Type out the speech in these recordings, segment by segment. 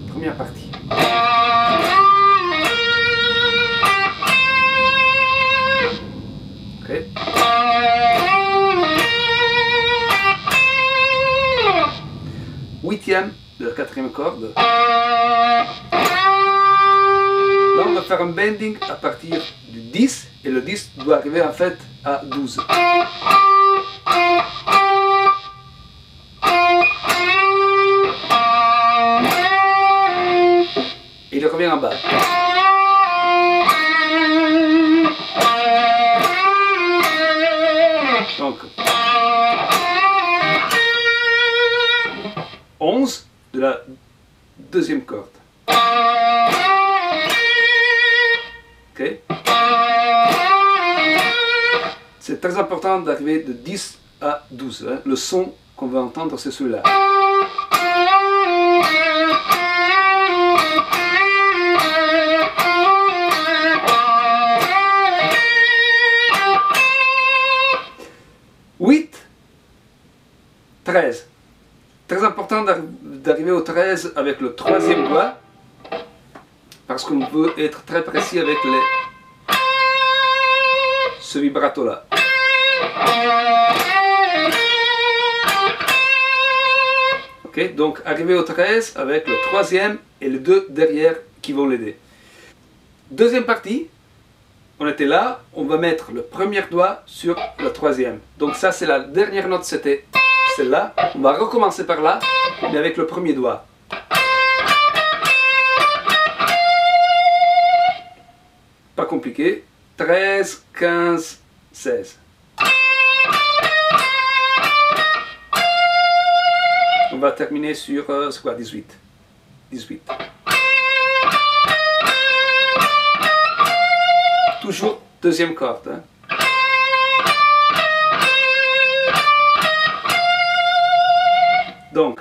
Première partie. Ok. Huitième de la quatrième corde. Là, on va faire un bending à partir du 10 et le 10 doit arriver en fait à 12. Et il revient en bas. Donc 11 de la deuxième corde. Ok. C'est très important d'arriver de 10 à 12. Hein. Le son qu'on va entendre, c'est celui-là. Huit, 13. Très important d'arriver au 13 avec le troisième doigt, parce qu'on veut être très précis avec ce vibrato là. Ok, donc arriver au 13 avec le troisième et les deux derrière qui vont l'aider. Deuxième partie, on était là, on va mettre le premier doigt sur le troisième. Donc ça c'est la dernière note, c'était celle-là. On va recommencer par là, mais avec le premier doigt. Pas compliqué. 13, 15, 16. On va terminer sur, c'est quoi, 18. 18. Toujours deuxième corde. Hein. Donc.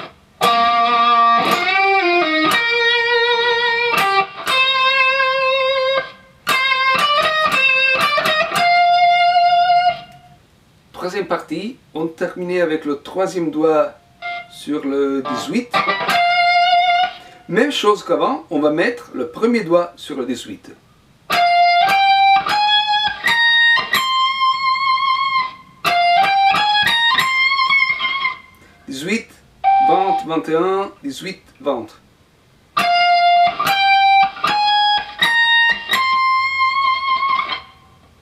Troisième partie, on terminait avec le troisième doigt sur le 18. Même chose qu'avant, on va mettre le premier doigt sur le 18. Vente, 21, 18, vente.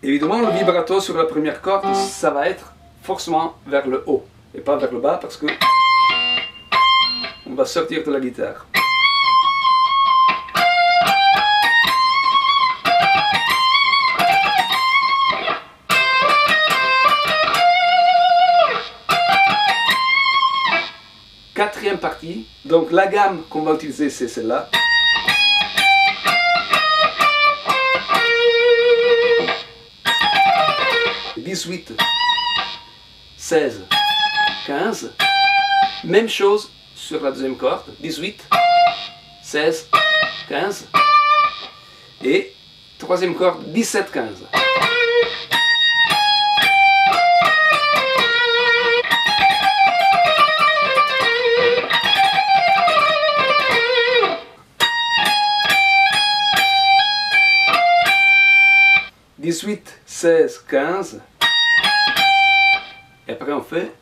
Évidemment, le vibrato sur la première corde, ça va être forcément vers le haut et pas vers le bas parce que on va sortir de la guitare. Quatrième partie, donc la gamme qu'on va utiliser c'est celle-là. « 18, 16, 15 ». Même chose sur la deuxième corde. 18, 16, 15. Et troisième corde, 17, 15. « 18, 16, 15 ». Et après on fait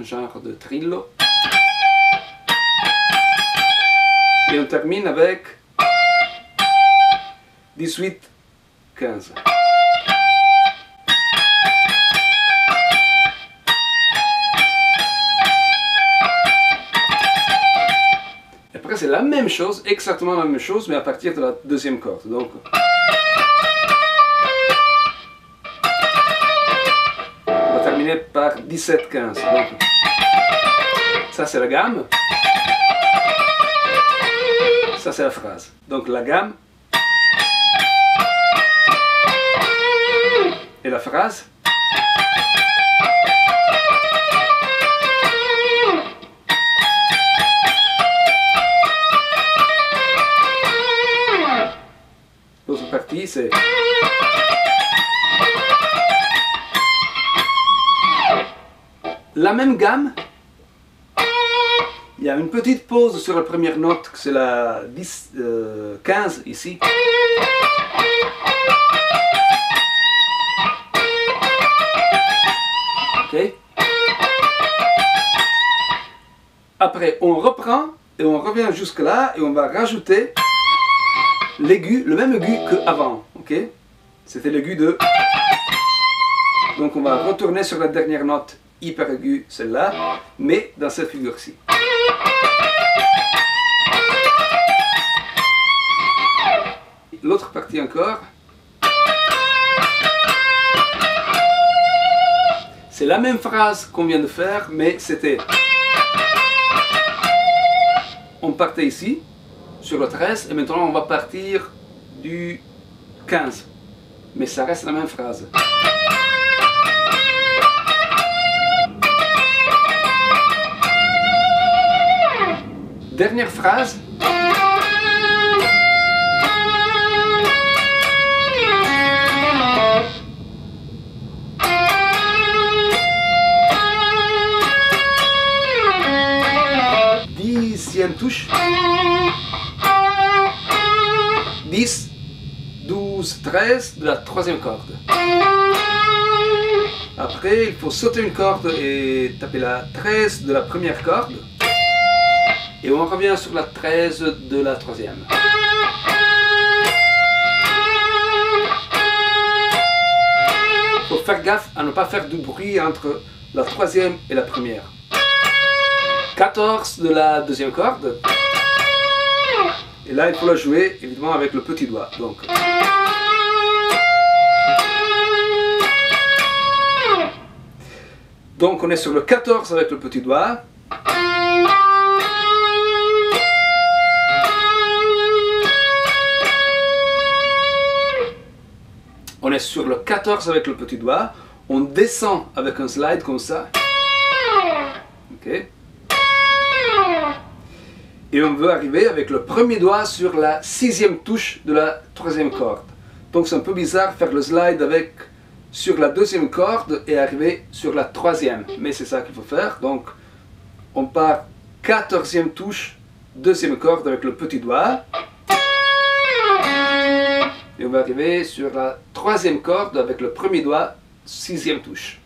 un genre de trillo. Et on termine avec 18, 15. Et après c'est la même chose, exactement la même chose, mais à partir de la deuxième corde. Donc, par 17-15. Ça c'est la gamme. Ça c'est la phrase. Donc la gamme et la phrase. L'autre partie c'est la même gamme. Il y a une petite pause sur la première note, c'est la 15 ici. Ok. Après, on reprend et on revient jusque là et on va rajouter l'aigu, le même aigu qu'avant. Ok. C'était l'aigu de. Donc on va retourner sur la dernière note hyper aiguë, celle-là, mais dans cette figure-ci. L'autre partie encore, c'est la même phrase qu'on vient de faire, mais c'était, on partait ici, sur le 13, et maintenant on va partir du 15, mais ça reste la même phrase. Dernière phrase. Dixième touche. 10, 12, 13 de la troisième corde. Après, il faut sauter une corde et taper la 13 de la première corde. Et on revient sur la 13 de la troisième. Il faut faire gaffe à ne pas faire du bruit entre la troisième et la première. 14 de la deuxième corde. Et là, il faut la jouer évidemment avec le petit doigt. Donc on est sur le 14 avec le petit doigt. On est sur le 14 avec le petit doigt. On descend avec un slide comme ça. Ok. Et on veut arriver avec le premier doigt sur la sixième touche de la troisième corde. Donc c'est un peu bizarre faire le slide avec sur la deuxième corde et arriver sur la troisième. Mais c'est ça qu'il faut faire. Donc on part 14e touche, deuxième corde avec le petit doigt. Et on va arriver sur la troisième corde avec le premier doigt, sixième touche.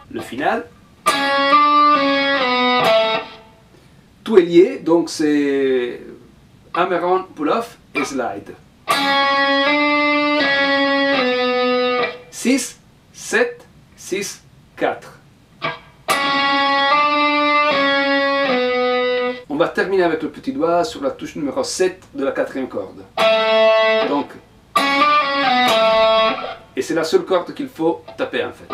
Le final. Tout est lié, donc c'est hammer-on, pull-off et slide. 6, 7, 6, 4. On va terminer avec le petit doigt sur la touche numéro 7 de la quatrième corde. Donc, et c'est la seule corde qu'il faut taper en fait.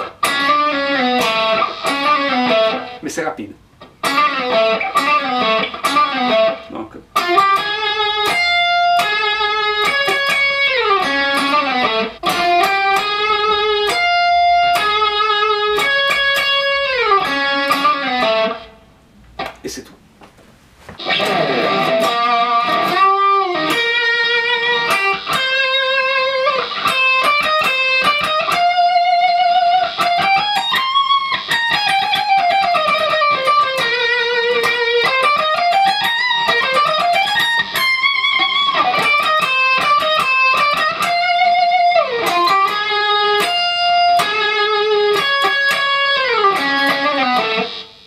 Mais c'est rapide.